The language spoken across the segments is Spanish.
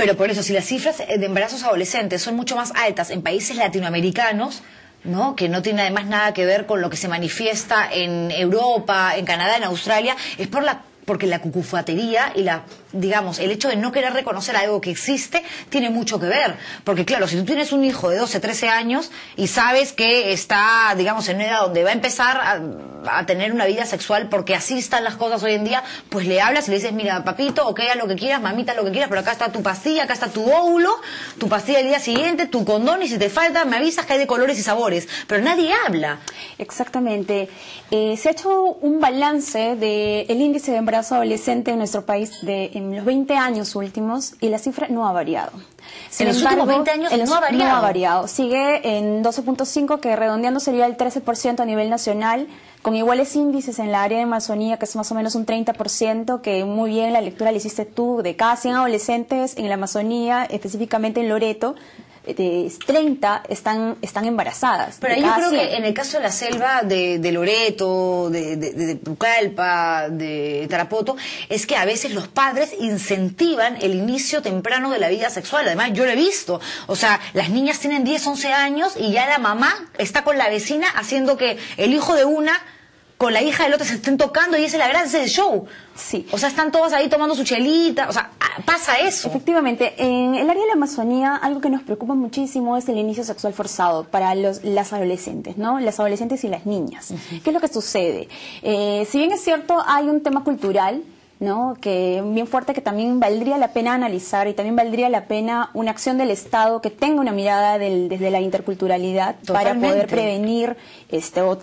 Pero por eso, si las cifras de embarazos adolescentes son mucho más altas en países latinoamericanos, ¿no?, que no tiene además nada que ver con lo que se manifiesta en Europa, en Canadá, en Australia, es porque la cucufatería y digamos, el hecho de no querer reconocer algo que existe tiene mucho que ver. Porque claro, si tú tienes un hijo de 12, 13 años y sabes que está, digamos, en una edad donde va a empezar a tener una vida sexual porque así están las cosas hoy en día, pues le hablas y le dices, mira, papito, ok, haz lo que quieras, mamita, lo que quieras, pero acá está tu pastilla, acá está tu óvulo, tu pastilla del día siguiente, tu condón, y si te falta me avisas que hay de colores y sabores. Pero nadie habla. Exactamente. Se ha hecho un balance del índice de embarazo adolescente en nuestro país en los 20 años últimos, y la cifra no ha variado. En los últimos 20 años no ha variado. No ha variado. Sigue en 12.5, que redondeando sería el 13% a nivel nacional, con iguales índices en la área de Amazonía, que es más o menos un 30%, que muy bien la lectura la hiciste tú. De cada 100 adolescentes en la Amazonía, específicamente en Loreto, 30 están embarazadas. Pero yo creo que en el caso de la selva de Loreto, de Pucallpa, de Tarapoto, es que a veces los padres incentivan el inicio temprano de la vida sexual. Además, yo lo he visto. O sea, las niñas tienen 10, 11 años y ya la mamá está con la vecina haciendo que el hijo de una con la hija del otro se estén tocando, y esa es la gracia del show. Sí. O sea, están todas ahí tomando su chelita, o sea, pasa eso. Efectivamente, en el área de la Amazonía algo que nos preocupa muchísimo es el inicio sexual forzado para las adolescentes, ¿no? Las adolescentes y las niñas. ¿Qué es lo que sucede? Si bien es cierto, hay un tema cultural, ¿no?, que bien fuerte, que también valdría la pena analizar, y también valdría la pena una acción del Estado que tenga una mirada desde la interculturalidad. Totalmente. Para poder prevenir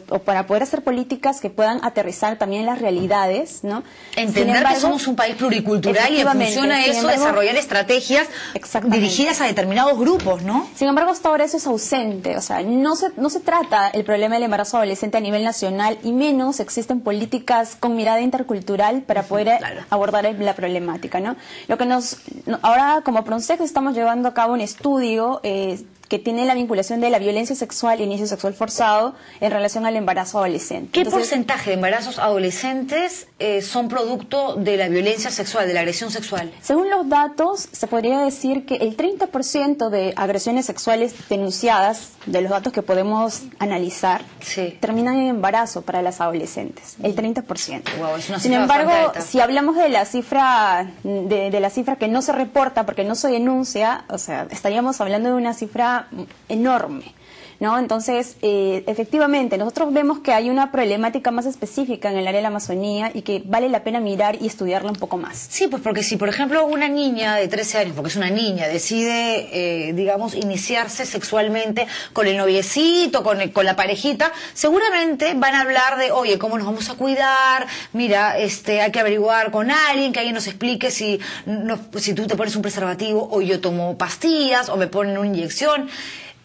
o para poder hacer políticas que puedan aterrizar también las realidades, ¿no? Entender que somos un país pluricultural y funciona eso, desarrollar estrategias dirigidas a determinados grupos, ¿no? Sin embargo, hasta ahora eso es ausente. O sea, no se trata el problema del embarazo adolescente a nivel nacional, y menos existen políticas con mirada intercultural para poder abordar la problemática, ¿no? Ahora, como Pronsex, estamos llevando a cabo un estudio que tiene la vinculación de la violencia sexual e inicio sexual forzado en relación al embarazo adolescente. ¿Qué porcentaje de embarazos adolescentes son producto de la violencia sexual, de la agresión sexual? Según los datos, se podría decir que el 30% de agresiones sexuales denunciadas, de los datos que podemos analizar, terminan en embarazo para las adolescentes. El 30%. Wow, es una cifra. Sin embargo, si hablamos de la cifra de la cifra que no se reporta porque no se denuncia, o sea, estaríamos hablando de una cifra enorme, ¿no? Entonces, efectivamente, nosotros vemos que hay una problemática más específica en el área de la Amazonía y que vale la pena mirar y estudiarla un poco más. Sí, pues porque si, por ejemplo, una niña de 13 años, porque es una niña, decide, digamos, iniciarse sexualmente con el noviecito, con la parejita, seguramente van a hablar de, oye, ¿cómo nos vamos a cuidar? Mira, hay que averiguar con alguien, que alguien nos explique si tú te pones un preservativo, o yo tomo pastillas, o me ponen una inyección.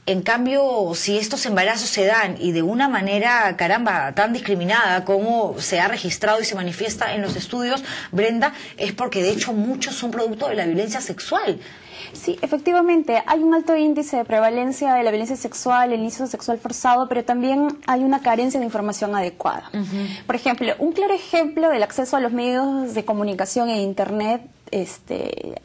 En cambio, si estos embarazos se dan y de una manera, caramba, tan discriminada como se ha registrado y se manifiesta en los estudios, Brenda, es porque de hecho muchos son producto de la violencia sexual. Sí, efectivamente, hay un alto índice de prevalencia de la violencia sexual, el inicio sexual forzado, pero también hay una carencia de información adecuada. Por ejemplo, un claro ejemplo del acceso a los medios de comunicación e Internet,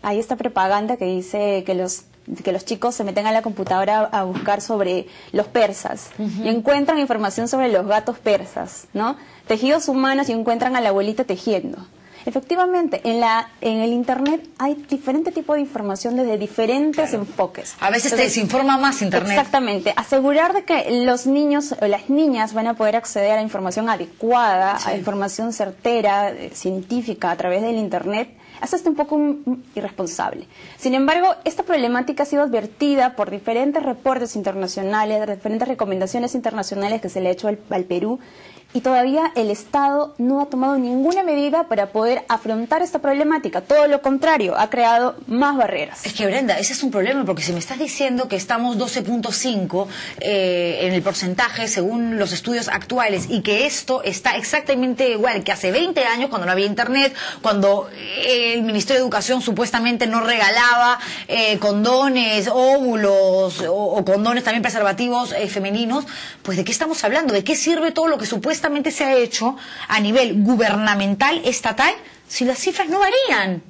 hay esta propaganda que dice que los chicos se meten a la computadora a buscar sobre los persas y encuentran información sobre los gatos persas, ¿no? Tejidos humanos, y encuentran a la abuelita tejiendo. Efectivamente, en el Internet hay diferente tipo de información desde diferentes enfoques. A veces te desinforma más Internet. Exactamente. Asegurar de que los niños o las niñas van a poder acceder a la información adecuada, a información certera, científica, a través del Internet, es hasta un poco irresponsable. Sin embargo, esta problemática ha sido advertida por diferentes reportes internacionales, diferentes recomendaciones internacionales que se le ha hecho al Perú, y todavía el Estado no ha tomado ninguna medida para poder afrontar esta problemática. Todo lo contrario, ha creado más barreras. Es que, Brenda, ese es un problema, porque si me estás diciendo que estamos 12.5 en el porcentaje según los estudios actuales, y que esto está exactamente igual que hace 20 años, cuando no había Internet, cuando el Ministerio de Educación supuestamente no regalaba condones, óvulos o condones, también preservativos femeninos, pues ¿de qué estamos hablando? ¿De qué sirve todo lo que supuestamente se ha hecho a nivel gubernamental, estatal, si las cifras no varían?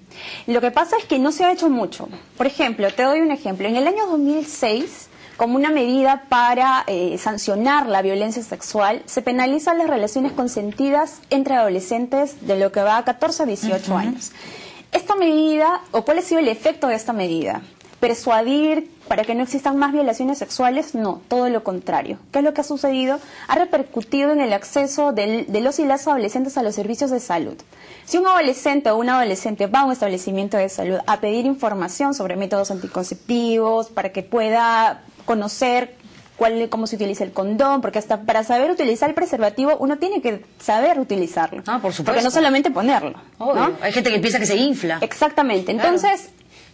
Lo que pasa es que no se ha hecho mucho. Por ejemplo, te doy un ejemplo. En el año 2006, como una medida para sancionar la violencia sexual, se penalizan las relaciones consentidas entre adolescentes de lo que va a 14 a 18 años. Esta medida, o ¿cuál ha sido el efecto de esta medida? ¿Persuadir para que no existan más violaciones sexuales? No, todo lo contrario. ¿Qué es lo que ha sucedido? Ha repercutido en el acceso de los y las adolescentes a los servicios de salud. Si un adolescente o una adolescente va a un establecimiento de salud a pedir información sobre métodos anticonceptivos, para que pueda conocer cómo se utiliza el condón, porque hasta para saber utilizar el preservativo uno tiene que saber utilizarlo. Ah, por supuesto. Porque no solamente ponerlo, ¿no? Hay gente que piensa que se infla. Exactamente. Claro. Entonces,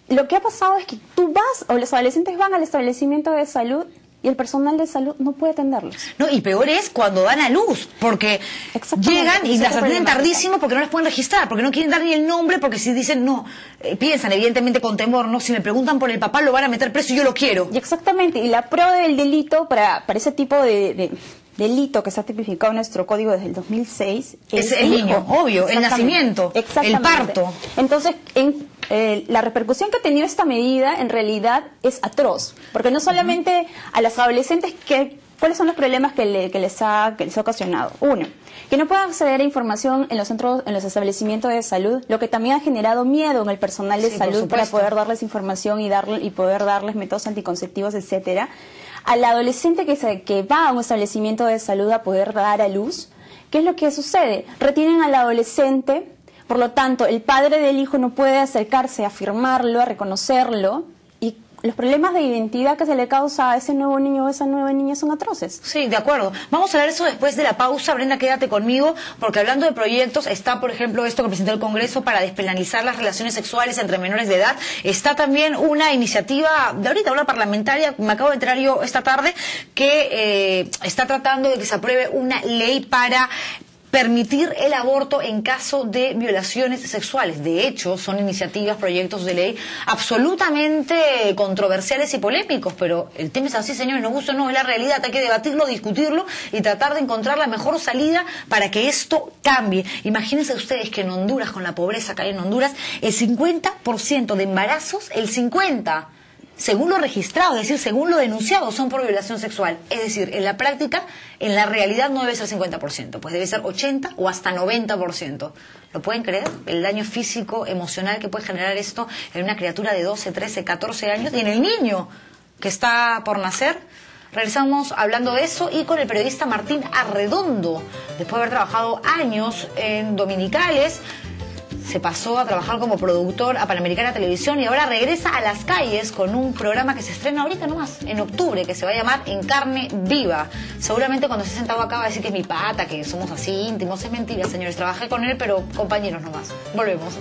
lo que ha pasado es que tú vas, o los adolescentes van al establecimiento de salud y el personal de salud no puede atenderlos. No, y peor es cuando dan a luz, porque llegan y las atienden tardísimo porque no las pueden registrar, porque no quieren dar ni el nombre, porque si dicen no, piensan evidentemente con temor, no, si me preguntan por el papá lo van a meter preso y yo lo quiero. Y exactamente, y la prueba del delito para ese tipo de delito que se ha tipificado en nuestro código desde el 2006 es el niño, obvio, el nacimiento, el parto. Entonces, la repercusión que ha tenido esta medida en realidad es atroz, porque no solamente a las adolescentes, ¿cuáles son los problemas que les ha ocasionado? Uno, que no puedan acceder a información en los establecimientos de salud, lo que también ha generado miedo en el personal de salud para poder darles información y poder darles métodos anticonceptivos, etcétera. Al adolescente que va a un establecimiento de salud a poder dar a luz, ¿qué es lo que sucede? Retienen al adolescente, por lo tanto, el padre del hijo no puede acercarse a firmarlo, a reconocerlo, y los problemas de identidad que se le causa a ese nuevo niño o esa nueva niña son atroces. Sí, de acuerdo. Vamos a hablar de eso después de la pausa. Brenda, quédate conmigo, porque hablando de proyectos, está, por ejemplo, esto que presentó el Congreso para despenalizar las relaciones sexuales entre menores de edad. Está también una iniciativa de ahorita, una parlamentaria, me acabo de enterar yo esta tarde, que está tratando de que se apruebe una ley para permitir el aborto en caso de violaciones sexuales. De hecho, son iniciativas, proyectos de ley absolutamente controversiales y polémicos, pero el tema es así, señores, nos gusta o no, es la realidad, hay que debatirlo, discutirlo y tratar de encontrar la mejor salida para que esto cambie. Imagínense ustedes que en Honduras, con la pobreza que hay en Honduras, el 50% de embarazos, el 50%, según lo registrado, es decir, según lo denunciado, son por violación sexual. Es decir, en la práctica, en la realidad no debe ser 50%, pues debe ser 80% o hasta 90%. ¿Lo pueden creer? El daño físico, emocional que puede generar esto en una criatura de 12, 13, 14 años y en el niño que está por nacer. Regresamos hablando de eso y con el periodista Martín Arredondo. Después de haber trabajado años en dominicales, se pasó a trabajar como productor a Panamericana Televisión y ahora regresa a las calles con un programa que se estrena ahorita nomás, en octubre, que se va a llamar En Carne Viva. Seguramente cuando se ha sentado acá va a decir que es mi pata, que somos así íntimos. Es mentira, señores. Trabajé con él, pero compañeros nomás. Volvemos.